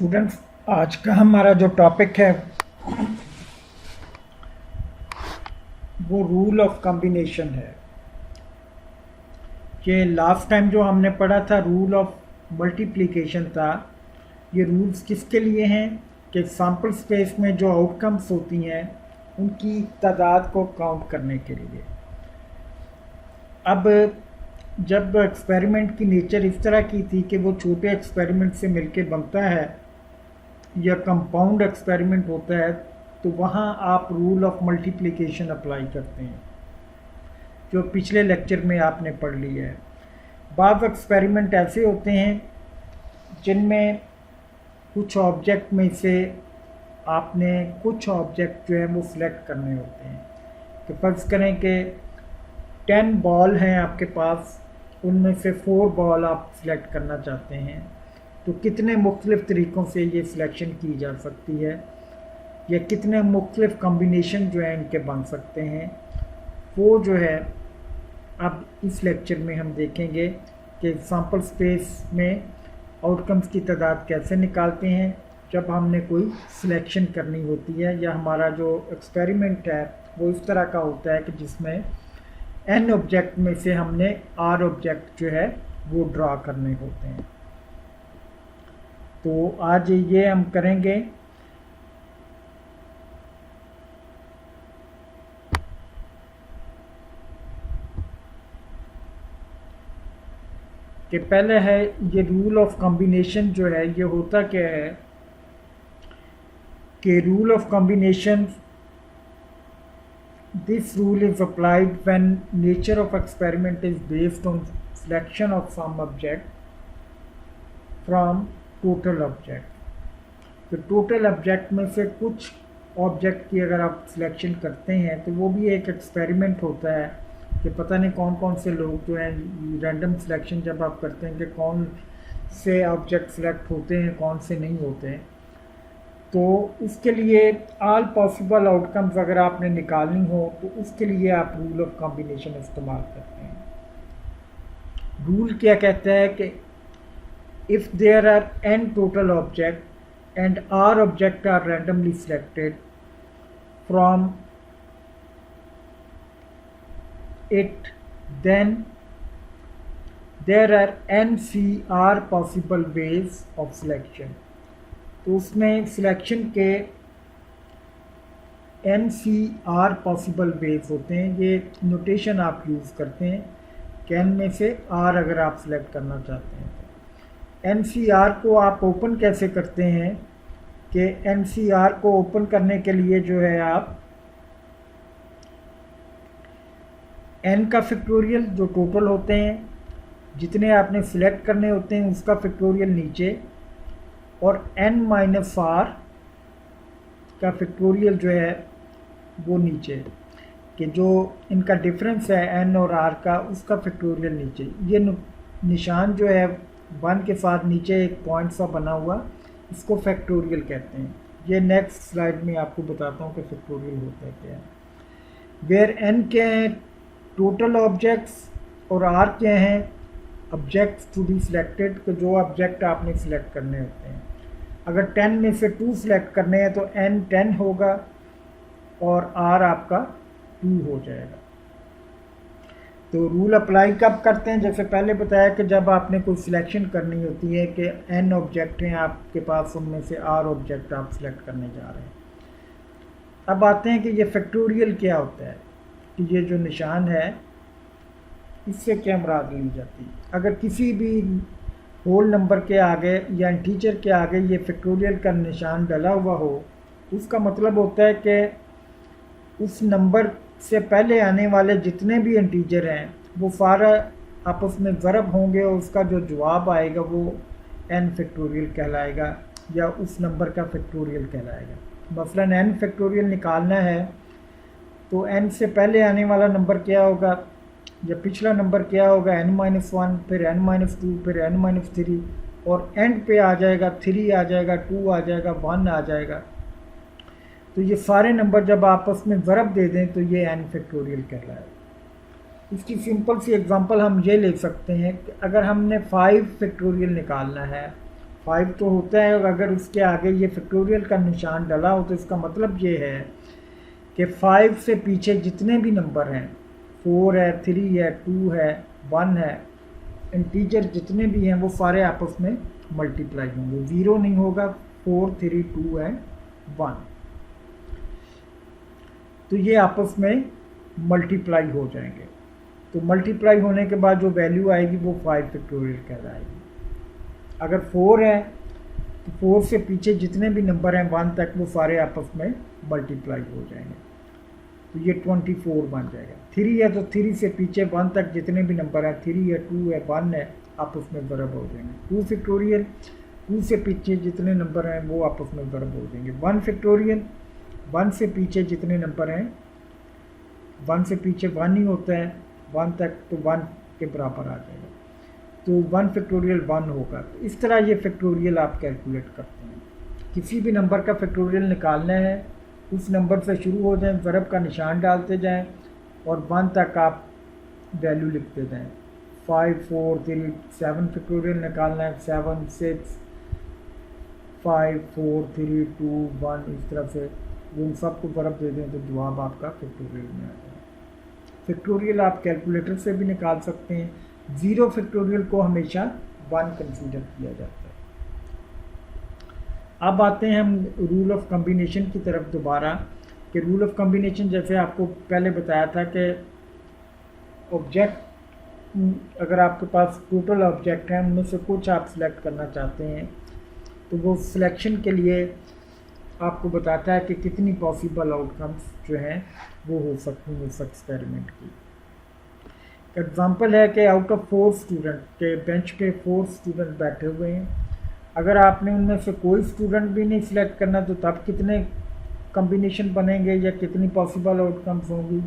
Students, आज का हमारा जो टॉपिक है वो रूल ऑफ कॉम्बिनेशन है। कि लास्ट टाइम जो हमने पढ़ा था रूल ऑफ मल्टीप्लिकेशन था। ये रूल्स किसके लिए हैं कि सैम्पल स्पेस में जो आउटकम्स होती हैं उनकी तादाद को काउंट करने के लिए। अब जब एक्सपेरिमेंट की नेचर इस तरह की थी कि वो छोटे एक्सपेरिमेंट से मिलके बनता है या कंपाउंड एक्सपेरिमेंट होता है, तो वहाँ आप रूल ऑफ मल्टीप्लिकेशन अप्लाई करते हैं, जो पिछले लेक्चर में आपने पढ़ लिया है। बाज़ एक्सपेरिमेंट ऐसे होते हैं जिनमें कुछ ऑब्जेक्ट में से आपने कुछ ऑब्जेक्ट जो है वो सिलेक्ट करने होते हैं। तो फर्ज करें कि 10 बॉल हैं आपके पास, उनमें से 4 बॉल आप सिलेक्ट करना चाहते हैं, तो कितने मुख्तलिफ़ तरीक़ों से ये सिलेक्शन की जा सकती है या कितने मुख्तलिफ़ कॉम्बिनेशन जो है इनके बन सकते हैं, वो जो है अब इस लेक्चर में हम देखेंगे कि सैम्पल स्पेस में आउटकम्स की तादाद कैसे निकालते हैं जब हमने कोई सिलेक्शन करनी होती है, या हमारा जो एक्सपेरिमेंट है वो इस तरह का होता है कि जिसमें n ऑब्जेक्ट में से हमने r ऑब्जेक्ट जो है वो ड्रा करने होते हैं। तो आज ये हम करेंगे कि पहले है ये रूल ऑफ कॉम्बिनेशन जो है ये होता क्या है कि rule of combination, this rule is applied when nature of experiment is based on selection of some object from total object। तो टोटल ऑब्जेक्ट में से कुछ ऑब्जेक्ट की अगर आप सिलेक्शन करते हैं तो वो भी एक एक्सपेरिमेंट होता है कि पता नहीं कौन कौन से लोग जो हैं रैंडम सिलेक्शन जब आप करते हैं कि कौन से ऑब्जेक्ट सिलेक्ट होते हैं कौन से नहीं होते हैं। तो उसके लिए ऑल पॉसिबल आउटकम्स अगर आपने निकालनी हो तो उसके लिए आप रूल ऑफ कॉम्बिनेशन इस्तेमाल करते हैं। रूल क्या कहता है कि if there are n total object and r object are randomly selected from it, then there are NCR possible ways of selection. तो उसमें सिलेक्शन के NCR पॉसिबल वेज होते हैं। ये नोटेशन आप यूज़ करते हैं कि n में से R अगर आप सिलेक्ट करना चाहते हैं तो NCR को आप ओपन कैसे करते हैं कि NCR को ओपन करने के लिए जो है आप n का फैक्टोरियल जो टोटल होते हैं जितने आपने सिलेक्ट करने होते हैं उसका फैक्टोरियल नीचे, और n-r का फैक्टोरियल जो है वो नीचे, कि जो इनका डिफरेंस है n और r का उसका फैक्टोरियल नीचे। ये निशान जो है 1 के साथ नीचे एक पॉइंट सा बना हुआ, इसको फैक्टोरियल कहते हैं। ये नेक्स्ट स्लाइड में आपको बताता हूँ कि फैक्टोरियल होता है क्या है। वेयर n क्या है टोटल ऑब्जेक्ट्स और r क्या हैं ऑब्जेक्ट्स टू बी सिलेक्टेड, कि जो ऑब्जेक्ट आपने सिलेक्ट करने होते हैं। अगर 10 में से 2 सिलेक्ट करने हैं तो n 10 होगा और r आपका 2 हो जाएगा। तो रूल अप्लाई कब करते हैं, जैसे पहले बताया कि जब आपने कोई सिलेक्शन करनी होती है कि n ऑब्जेक्ट हैं आपके पास, उनमें से r ऑब्जेक्ट आप सिलेक्ट करने जा रहे हैं। अब आते हैं कि ये फैक्टोरियल क्या होता है, कि ये जो निशान है इससे क्या मुराद ली जाती है। अगर किसी भी होल नंबर के आगे या इंटीजर के आगे ये फैक्टोरियल का निशान डला हुआ हो, उसका मतलब होता है कि उस नंबर से पहले आने वाले जितने भी इंटीजर हैं वो सारा आपस में ज़रब होंगे और उसका जो जवाब आएगा वो n फैक्टोरियल कहलाएगा या उस नंबर का फैक्टोरियल कहलाएगा। मसलन n फैक्टोरियल निकालना है तो n से पहले आने वाला नंबर क्या होगा या पिछला नंबर क्या होगा, n-1, फिर n-2, फिर n-3, और एंड पे आ जाएगा 3 आ जाएगा, 2 आ जाएगा, 1 आ जाएगा। तो ये सारे नंबर जब आपस में ज़रब दे दें तो ये n फैक्टोरियल कहलाएगा। इसकी सिंपल सी एग्जांपल हम ये ले सकते हैं कि अगर हमने 5 फैक्टोरियल निकालना है 5 तो होता है, और अगर उसके आगे ये फैक्टोरियल का निशान डला हो तो इसका मतलब ये है कि 5 से पीछे जितने भी नंबर हैं, 4 है, 3 है, 2 है, 1 है, इंटीजर जितने भी हैं वो सारे आपस में मल्टीप्लाई होंगे, 0 नहीं होगा। 4, 3, 2 है, 1, तो ये आपस में मल्टीप्लाई हो जाएंगे। तो मल्टीप्लाई होने के बाद जो वैल्यू आएगी वो 5 फैक्टोरियल कहलाएगी। अगर 4 है तो 4 से पीछे जितने भी नंबर हैं 1 तक वो सारे आपस में मल्टीप्लाई हो जाएंगे, तो ये 24 बन जाएगा। 3 है तो 3 से पीछे 1 तक जितने भी नंबर हैं, 3 है, 2 है, 1 है, आपस में बराबर हो जाएंगे। 2 फैक्टोरियल, 2 से पीछे जितने नंबर हैं वो आपस में बराबर हो जाएंगे। 1 फैक्टोरियल, 1 से पीछे जितने नंबर हैं, 1 से पीछे 1 ही होता है, 1 तक, तो 1 के बराबर आ जाएगा, तो 1 फैक्टोरियल 1 होगा। तो इस तरह ये फैक्टोरियल आप कैलकुलेट करते हैं। किसी भी नंबर का फैक्टोरियल निकालना है, उस नंबर से शुरू हो जाएं, ज़रब का निशान डालते जाएं और 1 तक आप वैल्यू लिखते जाएं। 5, 4, 3, 7 फैक्टोरियल निकालना है, 7, 6, 5, 4, 3, 2, 1, इस तरह से उन सबको ज़रब दे दें तो जवाब आपका फैक्टोरियल में आ जाएगा। फैक्टोरियल आप कैलकुलेटर से भी निकाल सकते हैं। 0 फैक्टोरियल को हमेशा 1 कंसीडर किया जाता है। अब आते हैं हम रूल ऑफ कॉम्बिनेशन की तरफ दोबारा, कि रूल ऑफ कॉम्बिनेशन जैसे आपको पहले बताया था कि ऑब्जेक्ट, अगर आपके पास टोटल ऑब्जेक्ट हैं उनमें से कुछ आप सिलेक्ट करना चाहते हैं तो वो सिलेक्शन के लिए आपको बताता है कि कितनी पॉसिबल आउटकम्स जो हैं वो हो सकती हैं उस एक्सपेरिमेंट की। एग्जांपल है कि आउट ऑफ 4 स्टूडेंट के बेंच पे 4 स्टूडेंट बैठे हुए हैं, अगर आपने उनमें से कोई स्टूडेंट भी नहीं सिलेक्ट करना तो तब कितने कॉम्बिनेशन बनेंगे या कितनी पॉसिबल आउटकम्स होंगी।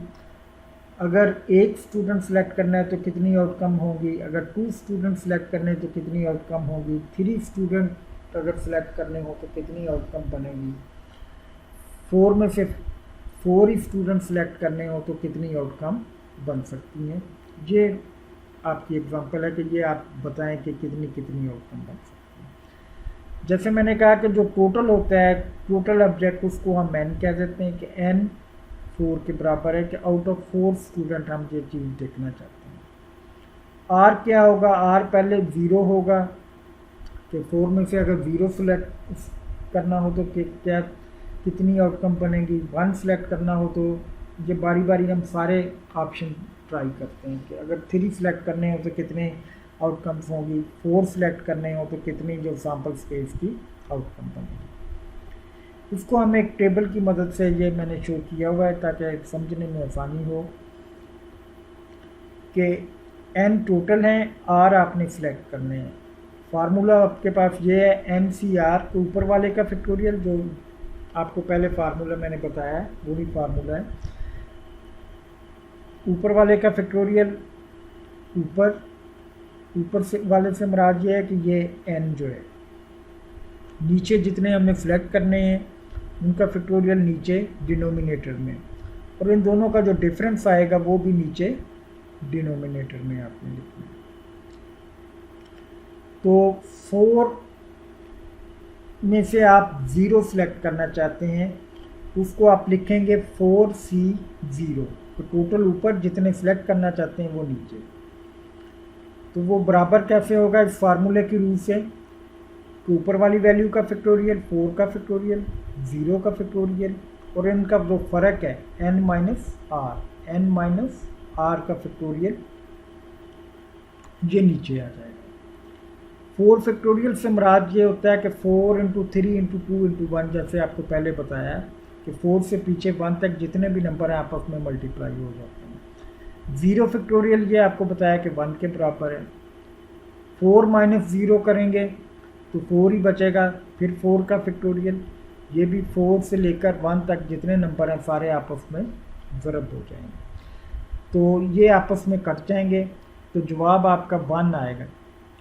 अगर एक स्टूडेंट सेलेक्ट करना है तो कितनी आउटकम होगी, अगर 2 स्टूडेंट सेलेक्ट करने हैं तो कितनी आउटकम होगी, 3 स्टूडेंट अगर सेलेक्ट करने हो तो कितनी आउटकम बनेगी, 4 में से 4 ही स्टूडेंट सेलेक्ट करने हो तो कितनी आउटकम बन सकती हैं। ये आपकी एग्जांपल है कि ये आप बताएं कि कितनी कितनी आउटकम बन सकती हैं। जैसे मैंने कहा कि जो टोटल होता है, टोटल ऑब्जेक्ट, उसको हम n कह देते हैं कि n 4 के बराबर है कि आउट ऑफ 4 स्टूडेंट हम ये चीज़ देखना चाहते हैं। r क्या होगा, r पहले 0 होगा कि 4 में से अगर 0 सेलेक्ट करना हो तो क्या कितनी आउटकम बनेगी, 1 सेलेक्ट करना हो तो ये बारी बारी हम सारे ऑप्शन ट्राई करते हैं कि अगर 3 सेलेक्ट करने हो तो कितने आउटकम्स होंगी, 4 सेलेक्ट करने हो तो कितनी जो सैम्पल स्पेस की आउटकम बनेगी। इसको हम एक टेबल की मदद से, ये मैंने शो किया हुआ है ताकि समझने में आसानी हो कि n टोटल हैं, r आपने सेलेक्ट करने हैं। फार्मूला आपके पास ये है NCR, तो ऊपर वाले का फैक्टोरियल, जो आपको पहले फार्मूला मैंने बताया है वही फार्मूला है। ऊपर वाले का फैक्टोरियल, ऊपर से वाले से मुराद ये है कि ये n जो है, नीचे जितने हमें सेलेक्ट करने हैं उनका फैक्टोरियल नीचे डिनोमिनेटर में, और इन दोनों का जो डिफरेंस आएगा वो भी नीचे डिनोमिनेटर में आपने लिखना है। तो 4 में से आप 0 सेलेक्ट करना चाहते हैं, उसको आप लिखेंगे 4C0, तो टोटल ऊपर जितने सेलेक्ट करना चाहते हैं वो नीचे। तो वो बराबर कैसे होगा इस फार्मूले की रूल से, तो ऊपर वाली वैल्यू का फैक्टोरियल, 4 का फैक्टोरियल, 0 का फैक्टोरियल, और इनका जो फ़र्क है n माइनस r का फैक्टोरियल, ये नीचे आ जाएगा। 4 फैक्टोरियल से मुराद ये होता है कि 4 × 3 × 2 × 1, जैसे आपको पहले बताया कि 4 से पीछे 1 तक जितने भी नंबर हैं आपस में मल्टीप्लाई हो जाते हैं। 0 फैक्टोरियल ये आपको बताया कि 1 के बराबर है। 4 माइनस 0 करेंगे तो 4 ही बचेगा, फिर 4 का फैक्टोरियल, ये भी 4 से लेकर 1 तक जितने नंबर हैं सारे आपस में ज़रब हो जाएंगे, तो ये आपस में कट जाएंगे, तो जवाब आपका 1 आएगा।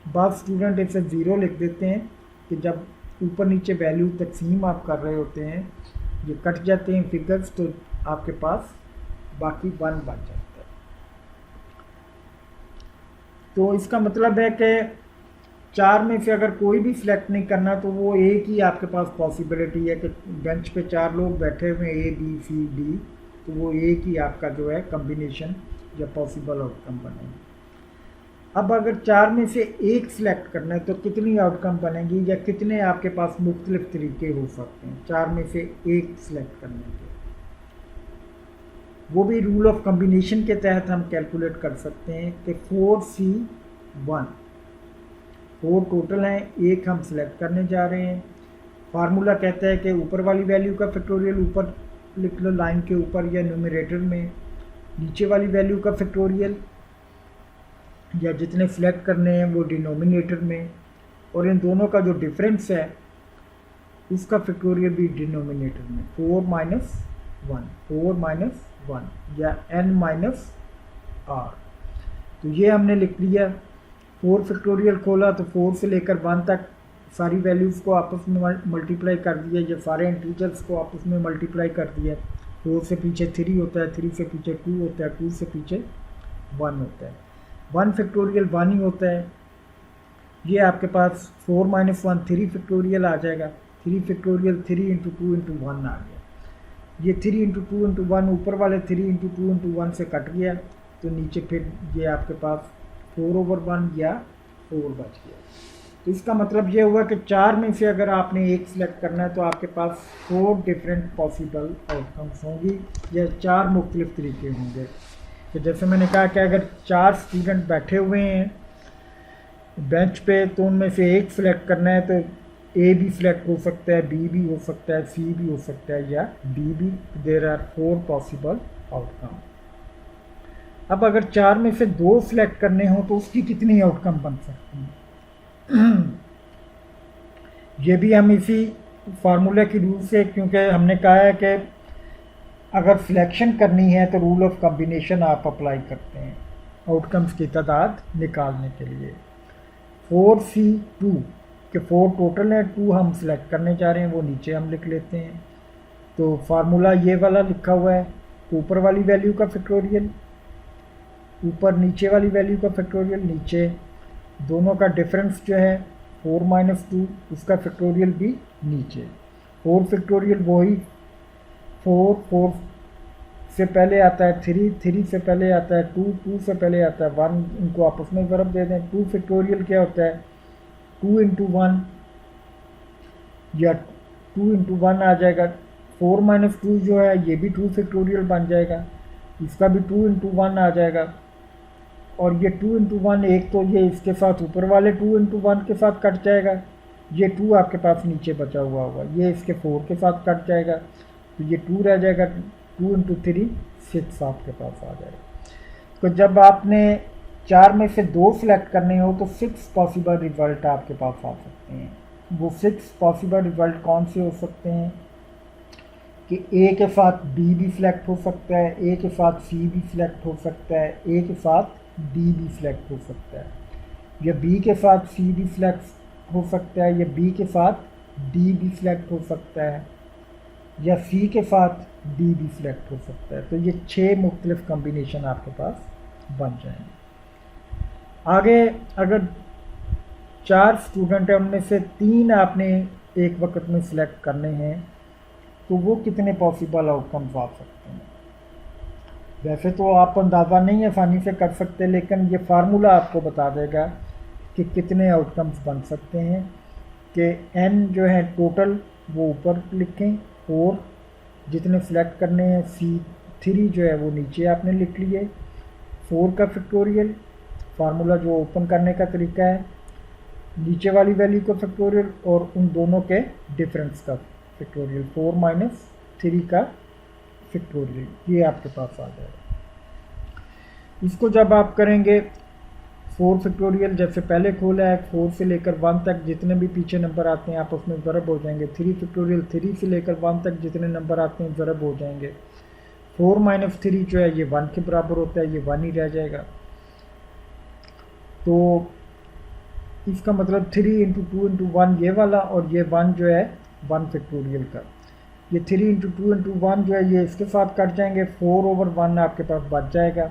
बाद स्टूडेंट इसे 0 लिख देते हैं कि जब ऊपर नीचे वैल्यू तकसीम आप कर रहे होते हैं, ये कट जाते हैं फिगर्स, तो आपके पास बाकी 1 बच जाता है। तो इसका मतलब है कि चार में से अगर कोई भी सिलेक्ट नहीं करना तो वो एक ही आपके पास पॉसिबिलिटी है कि बेंच पे चार लोग बैठे हुए हैं, ए बी सी डी, तो वो एक ही आपका जो है कम्बिनेशन या पॉसिबल आउटकम बनेगी। अब अगर चार में से एक सिलेक्ट करना है तो कितनी आउटकम बनेगी या कितने आपके पास मुख्तलिफ तरीके हो सकते हैं चार में से एक सिलेक्ट करने के, वो भी रूल ऑफ कम्बिनेशन के तहत हम कैलकुलेट कर सकते हैं कि 4C1 4 टोटल हैं, एक हम सिलेक्ट करने जा रहे हैं। फार्मूला कहता है कि ऊपर वाली वैल्यू का फैक्टोरियल ऊपर लिख लो लाइन के ऊपर या न्यूमरेटर में, नीचे वाली वैल्यू का फैक्टोरियल या जितने सिलेक्ट करने हैं वो डिनोमिनेटर में, और इन दोनों का जो डिफरेंस है उसका फैक्टोरियल भी डिनोमिनेटर में, 4 माइनस 1 या n-r। तो ये हमने लिख लिया। 4 फैक्टोरियल खोला तो 4 से लेकर 1 तक सारी वैल्यूज़ को आपस में मल्टीप्लाई कर दिया, या सारे इंटीजर्स को आपस में मल्टीप्लाई कर दिया। 4 से पीछे 3 होता है, 3 से पीछे 2 होता है, 2 से पीछे 1 होता है, 1 फैक्टोरियल 1 ही होता है। ये आपके पास 4 माइनस 1 3 फैक्टोरियल आ जाएगा, 3 फैक्टोरियल 3 इंटू 2 इंटू 1 आ गया। ये 3 इंटू 2 इंटू 1 ऊपर वाले 3 इंटू 2 इंटू 1 से कट गया, तो नीचे फिर ये आपके पास 4/1 या 4 बच गया। तो इसका मतलब ये हुआ कि चार में से अगर आपने एक सिलेक्ट करना है तो आपके पास 4 डिफरेंट पॉसिबल आउटकम्स होंगी या 4 मुख्तलिफ तरीके होंगे। तो जैसे मैंने कहा कि अगर 4 स्टूडेंट बैठे हुए हैं बेंच पे तो उनमें से एक सिलेक्ट करना है तो ए भी सिलेक्ट हो सकता है, बी भी हो सकता है, सी भी हो सकता है या डी भी। There are 4 possible outcome. अब अगर 4 में से 2 सिलेक्ट करने हो तो उसकी कितनी आउटकम बन सकती हैं ये भी हम इसी फार्मूले की रूल से, क्योंकि हमने कहा है कि अगर सिलेक्शन करनी है तो रूल ऑफ कॉम्बिनेशन आप अप्लाई करते हैं आउटकम्स की तादाद निकालने के लिए। 4C2 के 4 टोटल है, 2 हम सिलेक्ट करने जा रहे हैं, वो नीचे हम लिख लेते हैं। तो फार्मूला ये वाला लिखा हुआ है, ऊपर वाली वैल्यू का फैक्टोरियल ऊपर, नीचे वाली वैल्यू का फैक्टोरियल नीचे, दोनों का डिफरेंस जो है 4 माइनस 2 उसका फैक्टोरियल भी नीचे। 4 फैक्टोरियल वही 4 से पहले आता है 3 से पहले आता है 2 से पहले आता है 1, इनको आपस में ज़रब दे दें। 2 फैक्टोरियल क्या होता है 2 इंटू 1 या 2 इंटू 1 आ जाएगा। 4 माइनस 2 जो है ये भी 2 फैक्टोरियल बन जाएगा, इसका भी 2 इंटू 1 आ जाएगा। और ये 2 इंटू 1 एक तो ये इसके साथ ऊपर वाले 2 इंटू 1 के साथ कट जाएगा, ये 2 आपके पास नीचे बचा हुआ होगा, ये इसके 4 के साथ कट जाएगा, तो ये 2 रह जाएगा। 2 इंटू 3 6 आपके पास आ जाएगा। तो जब आपने 4 में से 2 सिलेक्ट करने हो तो 6 पॉसिबल रिज़ल्ट आपके पास आ सकते हैं। वो 6 पॉसिबल रिज़ल्ट कौन से हो सकते हैं कि ए के साथ बी भी सिलेक्ट हो सकता है, ए के साथ सी भी सिलेक्ट हो सकता है, ए के साथ डी भी सिलेक्ट हो सकता है, या बी के साथ सी भी सिलेक्ट हो सकता है, या बी के साथ डी भी सिलेक्ट हो सकता है, या सी के साथ डी भी सिलेक्ट हो सकता है। तो ये 6 मुख्तलिफ कॉम्बिनेशन आपके पास बन जाएंगे। आगे अगर 4 स्टूडेंट हैं उनमें से 3 आपने एक वक्त में सिलेक्ट करने हैं तो वो कितने पॉसिबल आउटकम्स आ सकते हैं। वैसे तो आप अंदाज़ा नहीं आसानी से कर सकते, लेकिन ये फार्मूला आपको बता देगा कि कितने आउटकम्स बन सकते हैं। कि n जो है टोटल वो ऊपर लिखें, 4 जितने सिलेक्ट करने हैं, C3 जो है वो नीचे आपने लिख लिए, 4 का फैक्टोरियल फार्मूला जो ओपन करने का तरीका है, नीचे वाली वैल्यू का फैक्टोरियल और उन दोनों के डिफरेंस का फैक्टोरियल, 4 माइनस 3 का फैक्टोरियल, ये आपके पास आ जाएगा। इसको जब आप करेंगे 4 फैक्टोरियल जैसे पहले खोला है, 4 से लेकर 1 तक जितने भी पीछे नंबर आते हैं आपस में ज़रब हो जाएंगे। 3 फैक्टोरियल 3 से लेकर 1 तक जितने नंबर आते हैं ज़रब हो जाएंगे। 4 माइनस 3 जो है ये 1 के बराबर होता है, ये 1 ही रह जाएगा। तो इसका मतलब 3 इंटू 2 इंटू 1 ये वाला, और ये 1 जो है 1 फैक्टोरियल का, ये 3 इंटू 2 इंटू 1 जो है ये इसके साथ कट जाएंगे, 4/1 आपके पास बच जाएगा,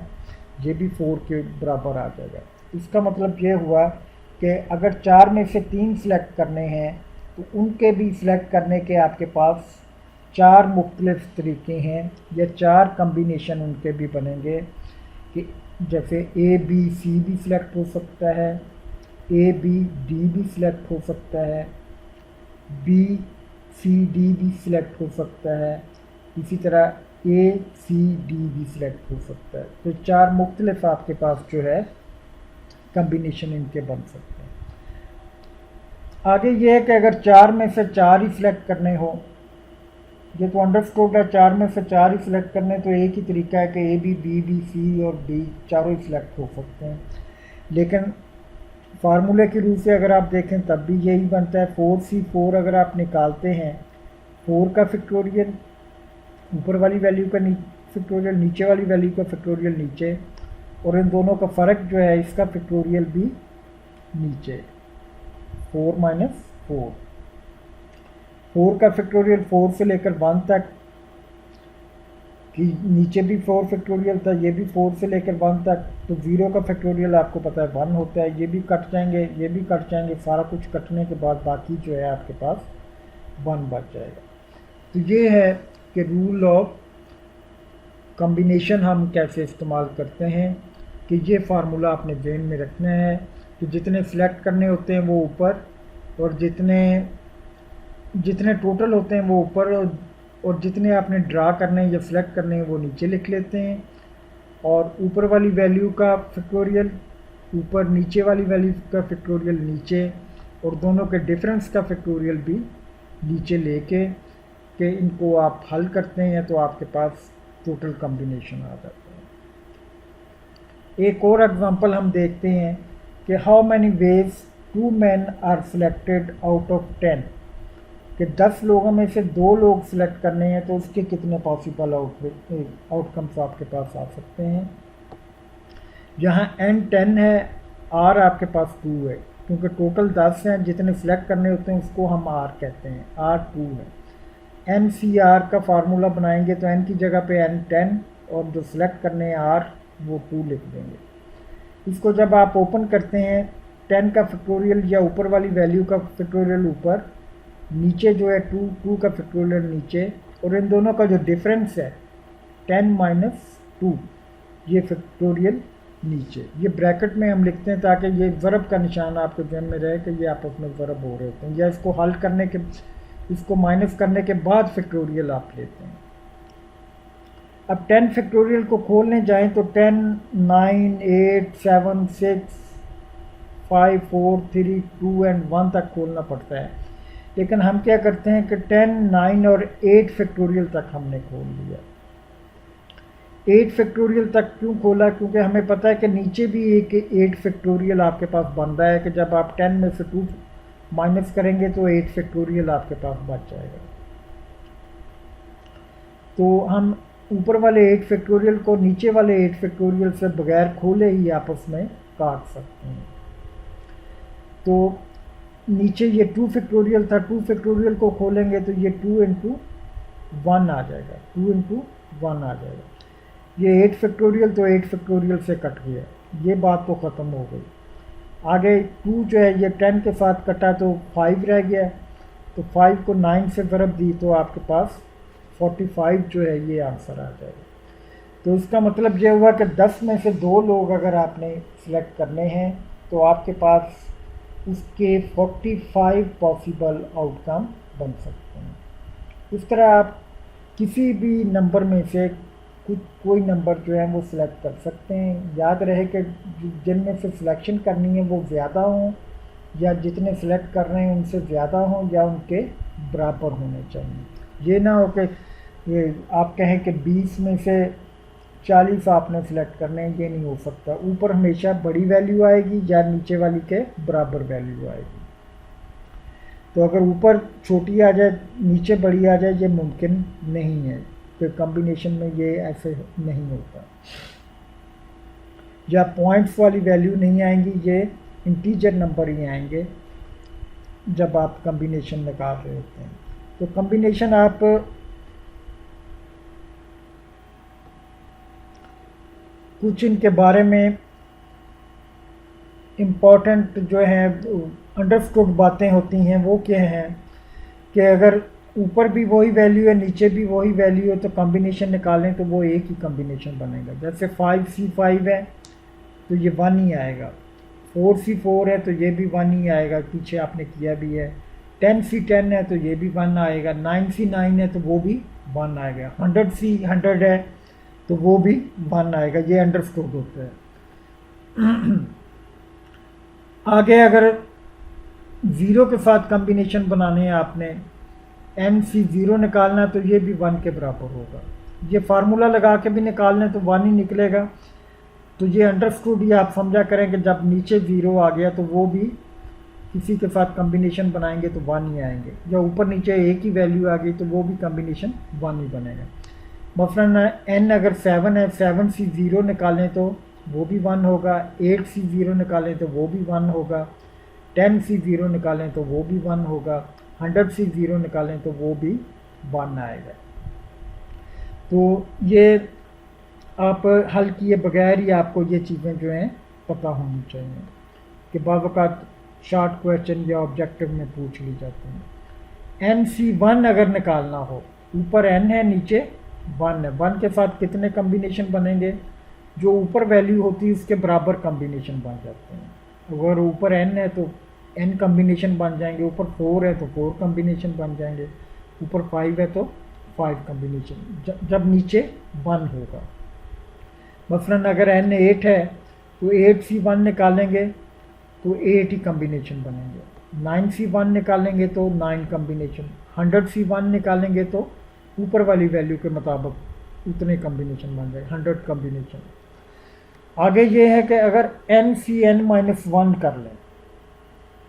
ये भी 4 के बराबर आ जाएगा। इसका मतलब ये हुआ कि अगर 4 में से 3 सिलेक्ट करने हैं तो उनके भी सिलेक्ट करने के आपके पास 4 मुख्तलिफ तरीके हैं या 4 कम्बिनेशन उनके भी बनेंगे कि जैसे ए बी सी भी सिलेक्ट हो सकता है, ए बी डी भी सिलेक्ट हो सकता है, बी सी डी भी सिलेक्ट हो सकता है, इसी तरह ए सी डी भी सिलेक्ट हो सकता है। तो 4 मुख्तलिफ आपके पास जो है कम्बिनेशन इनके बन सकते हैं। आगे ये है कि अगर 4 में से 4 ही सिलेक्ट करने हो, ये तो अंडरस्टूड है, 4 में से 4 ही सिलेक्ट करने, तो एक ही तरीका है कि ए बी सी और डी चारों ही सिलेक्ट हो सकते हैं। लेकिन फार्मूले की रूप से अगर आप देखें तब भी यही बनता है। 4C4 अगर आप निकालते हैं, 4 का फैक्टोरियल ऊपर वाली वैल्यू का फैक्टोरियल, नीचे वाली वैल्यू का फैक्टोरियल नीचे, और इन दोनों का फ़र्क जो है इसका फैक्टोरियल भी नीचे, 4 माइनस 4। 4 का फैक्टोरियल 4 से लेकर 1 तक, कि नीचे भी 4 फैक्टोरियल था, ये भी 4 से लेकर 1 तक, तो 0 का फैक्टोरियल आपको पता है 1 होता है। ये भी कट जाएंगे, ये भी कट जाएंगे, सारा कुछ कटने के बाद बाकी जो है आपके पास 1 बच जाएगा। तो ये है कि रूल ऑफ कॉम्बिनेशन हम कैसे इस्तेमाल करते हैं, कि ये फार्मूला आपने ब्रेन में रखना है कि जितने सेलेक्ट करने होते हैं वो ऊपर, और जितने टोटल होते हैं वो ऊपर, और जितने आपने ड्रा करने हैं या सिलेक्ट करने हैं वो नीचे लिख लेते हैं। और ऊपर वाली वैल्यू का फैक्टोरियल ऊपर, नीचे वाली वैल्यू का फैक्टोरियल नीचे, और दोनों के डिफरेंस का फैक्टोरियल भी नीचे लेके कि इनको आप हल करते हैं तो आपके पास टोटल कॉम्बिनेशन आ जाता है। एक और एग्जांपल हम देखते हैं कि how many ways 2 men are selected out of 10, कि 10 लोगों में से 2 लोग सिलेक्ट करने हैं तो उसके कितने पॉसिबल आउटकम्स आपके पास आ सकते हैं। यहाँ n 10 है, r आपके पास 2 है, क्योंकि टोटल 10 हैं, जितने सिलेक्ट करने होते हैं उसको हम r कहते हैं, r 2 है। NCR का फार्मूला बनाएंगे तो n की जगह पे n 10 और जो सिलेक्ट करने हैं r वो 2 लिख देंगे। इसको जब आप ओपन करते हैं, 10 का फैक्टोरियल या ऊपर वाली वैल्यू का फैक्टोरियल ऊपर, नीचे जो है 2 का फैक्टोरियल नीचे, और इन दोनों का जो डिफरेंस है 10 माइनस 2, ये फैक्टोरियल नीचे। ये ब्रैकेट में हम लिखते हैं ताकि ये ज़रब का निशान आपके ध्यान में रहे कि ये आपस में ज़रब हो रहे होते हैं, या इसको हल करने के, इसको माइनस करने के बाद फैक्टोरियल आप लेते हैं। अब 10 फैक्टोरियल को खोलने जाएं तो 10, 9, 8, 7, 6, 5, 4, 3, 2 एंड 1 तक खोलना पड़ता है। लेकिन हम क्या करते हैं कि 10, 9 और 8 फैक्टोरियल तक हमने खोल लिया। 8 फैक्टोरियल तक क्यों खोला? क्योंकि हमें पता है कि नीचे भी एक 8 फैक्टोरियल आपके पास बन रहा है कि जब आप 10 में से 2 माइनस करेंगे तो 8 फैक्टोरियल आपके पास बच जाएगा। तो हम ऊपर वाले 8 फैक्टोरियल को नीचे वाले 8 फैक्टोरियल से बगैर खोले ही आपस में काट सकते हैं। तो नीचे ये 2 फैक्टोरियल था, 2 फैक्टोरियल को खोलेंगे तो ये 2 इंटू 1 आ जाएगा, 2 इंटू 1 आ जाएगा। ये 8 फैक्टोरियल तो 8 फैक्टोरियल से कट गया, ये बात तो ख़त्म हो गई। आगे 2 जो है ये 10 के साथ कटा तो 5 रह गया, तो 5 को 9 से ज़रब दी तो आपके पास 45 जो है ये आंसर आ जाएगा। तो इसका मतलब ये हुआ कि 10 में से 2 लोग अगर आपने सिलेक्ट करने हैं तो आपके पास उसके 45 पॉसिबल आउटकम बन सकते हैं। इस तरह आप किसी भी नंबर में से कोई नंबर जो है वो सिलेक्ट कर सकते हैं। याद रहे कि जिनमें से सिलेक्शन करनी है वो ज़्यादा हों, या जितने सिलेक्ट कर रहे हैं उनसे ज़्यादा हों, या उनके बराबर होने चाहिए। ये ना हो कि ये आप कहें कि 20 में से 40 आपने सिलेक्ट करने हैं, ये नहीं हो सकता। ऊपर हमेशा बड़ी वैल्यू आएगी या नीचे वाली के बराबर वैल्यू आएगी। तो अगर ऊपर छोटी आ जाए नीचे बड़ी आ जाए, ये मुमकिन नहीं है, कोई कॉम्बिनेशन में ये ऐसे नहीं होता। या पॉइंट्स वाली वैल्यू नहीं आएंगी, ये इंटीजर नंबर ही आएंगे जब आप कॉम्बिनेशन निकाल रहे होते हैं। तो कॉम्बिनेशन आप कुछ इनके बारे में इम्पॉर्टेंट जो है अंडरस्टूड बातें होती हैं वो क्या हैं कि अगर ऊपर भी वही वैल्यू है नीचे भी वही वैल्यू है तो कॉम्बिनेशन निकालें तो वो एक ही कॉम्बिनेशन बनेगा। जैसे 5C5 है तो ये 1 ही आएगा, 4C4 है तो ये भी 1 ही आएगा, पीछे आपने किया भी है। 10C10 है तो ये भी 1 आएगा, 9C9 है तो वो भी 1 आएगा, 100C100 है तो वो भी 1 आएगा। ये अंडरस्टूड होता है। आगे अगर ज़ीरो के साथ कॉम्बिनेशन बनाने हैं आपने, NC0 निकालना है तो ये भी 1 के बराबर होगा। ये फार्मूला लगा के भी निकालना है तो 1 ही निकलेगा। तो ये अंडरस्टूड ये आप समझा करें कि जब नीचे 0 आ गया तो वो भी किसी के साथ कॉम्बिनेशन बनाएंगे तो 1 ही आएंगे, या ऊपर नीचे एक ही वैल्यू आ गई तो वो भी कॉम्बिनेशन 1 ही बनेगा। मसलन n अगर 7 है, 7C0 निकालें तो वो भी 1 होगा, 8C0 निकालें तो वो भी 1 होगा, 10C0 निकालें तो वो भी 1 होगा, 100C0 निकालें तो वो भी 1 आएगा। तो ये आप हल किए बगैर ही आपको ये चीज़ें जो हैं पता होनी चाहिए कि बावकात शॉर्ट क्वेश्चन या ऑब्जेक्टिव में पूछ ली जाती हैं। NC1 अगर निकालना हो, ऊपर n है नीचे 1 है, 1 के साथ कितने कॉम्बिनेशन बनेंगे? जो ऊपर वैल्यू होती है उसके बराबर कॉम्बिनेशन बन जाते हैं। अगर ऊपर n है तो n कॉम्बिनेशन बन जाएंगे, ऊपर 4 है तो 4 कॉम्बिनेशन बन जाएंगे, ऊपर 5 है तो 5 कॉम्बिनेशन, जब नीचे 1 होगा। मसलन अगर n 8 है तो 8C1 निकालेंगे तो 8 ही कॉम्बिनेशन बनेंगे, 9C1 निकालेंगे तो 9 कॉम्बिनेशन, 100C1 निकालेंगे तो ऊपर वाली वैल्यू के मुताबिक उतने कॉम्बिनेशन बन जाए, 100 कॉम्बिनेशन। आगे ये है कि अगर NCn-1 कर लें,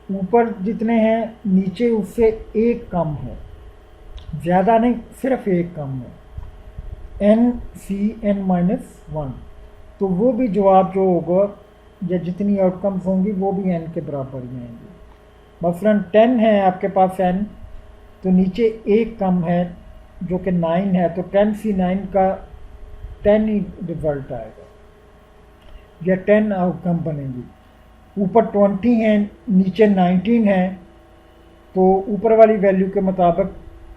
ऊपर जितने हैं नीचे उससे एक कम है, ज़्यादा नहीं सिर्फ एक कम है, NCn-1, तो वो भी जवाब जो होगा या जितनी आउटकम्स होंगी वो भी n के बराबर ही आएंगी। मसलन 10 है आपके पास n, तो नीचे एक कम है जो कि 9 है, तो 10C9 का 10 ही रिजल्ट आएगा या 10 आउटकम बनेंगी। ऊपर 20 है नीचे 19 है तो ऊपर वाली वैल्यू के मुताबिक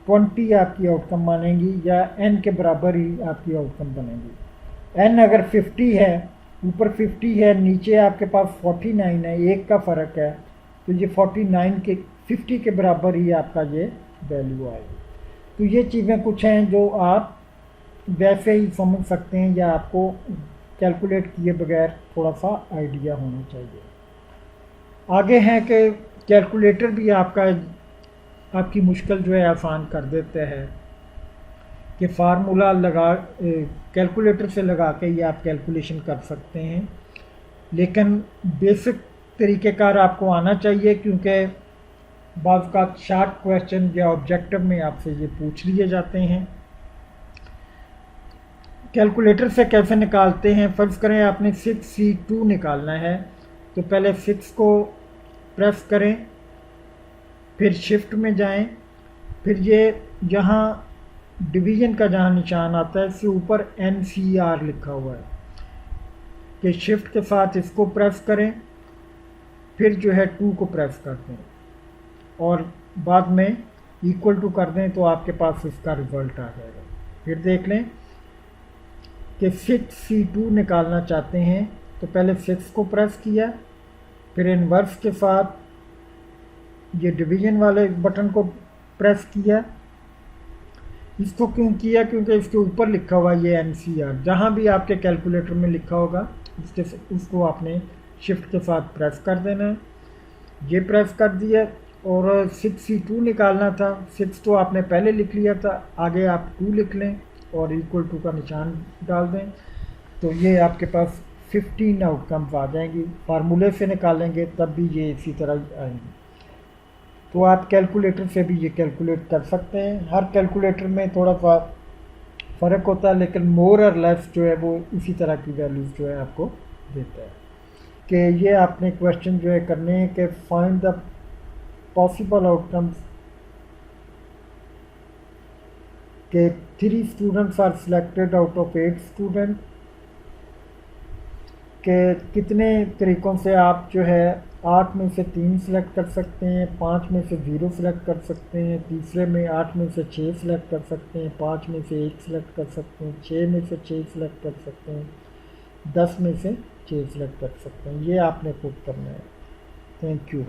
20 आपकी आउटकम बनेंगी या n के बराबर ही आपकी आउटकम बनेंगी। n अगर 50 है, ऊपर 50 है नीचे आपके पास 49 है, एक का फ़र्क है, तो ये 49 के 50 के बराबर ही आपका ये वैल्यू आएगी। तो ये चीज़ें कुछ हैं जो आप वैसे ही समझ सकते हैं या आपको कैलकुलेट किए बगैर थोड़ा सा आइडिया होना चाहिए। आगे है कि कैलकुलेटर भी आपकी मुश्किल जो है आसान कर देते हैं कि फार्मूला लगा कैलकुलेटर से लगा के ये आप कैलकुलेशन कर सकते हैं, लेकिन बेसिक तरीक़ेकार आपको आना चाहिए क्योंकि बाज़ का शॉर्ट क्वेश्चन या ऑब्जेक्टिव में आपसे ये पूछ लिए जाते हैं। कैलकुलेटर से कैसे निकालते हैं? फ़र्ज़ करें आपने 6C2 निकालना है तो पहले 6 को प्रेस करें, फिर शिफ्ट में जाएं, फिर ये यहाँ डिवीज़न का जहाँ निशान आता है इससे ऊपर NCR लिखा हुआ है कि शिफ्ट के साथ इसको प्रेस करें, फिर जो है 2 को प्रेस कर दें और बाद में इक्वल टू कर दें तो आपके पास इसका रिज़ल्ट आ जाएगा। फिर देख लें कि 6C2 निकालना चाहते हैं तो पहले 6 को प्रेस किया, फिर इन्वर्स के साथ ये डिवीज़न वाले बटन को प्रेस किया। इसको क्यों किया? क्योंकि इसके ऊपर लिखा हुआ ये NCR, जहाँ भी आपके कैलकुलेटर में लिखा होगा उसको आपने शिफ्ट के साथ प्रेस कर देना है। ये प्रेस कर दिया और 6C2 निकालना था, 6 तो आपने पहले लिख लिया था, आगे आप 2 लिख लें और इक्वल टू का निशान डाल दें तो ये आपके पास 15 आउटकम्स आ जाएंगी। फार्मूले से निकालेंगे तब भी ये इसी तरह आएंगी। तो आप कैलकुलेटर से भी ये कैलकुलेट कर सकते हैं। हर कैलकुलेटर में थोड़ा सा फ़र्क होता है लेकिन मोर और लेस जो है वो इसी तरह की वैल्यूज़ जो है आपको देता है कि ये आपने क्वेश्चन जो है करने हैं कि फाइंड द पॉसिबल आउटकम्स के 3 students are selected out of 8 student, कि कितने तरीक़ों से आप जो है 8 में से 3 सेलेक्ट कर सकते हैं, 5 में से 0 सेलेक्ट कर सकते हैं, तीसरे में 8 में से 6 सेलेक्ट कर सकते हैं, 5 में से 1 सेलेक्ट कर सकते हैं, 6 में से 6 सेलेक्ट कर सकते हैं, 10 में से 6 सेलेक्ट कर सकते हैं। ये आपने खुद करना है। Thank you.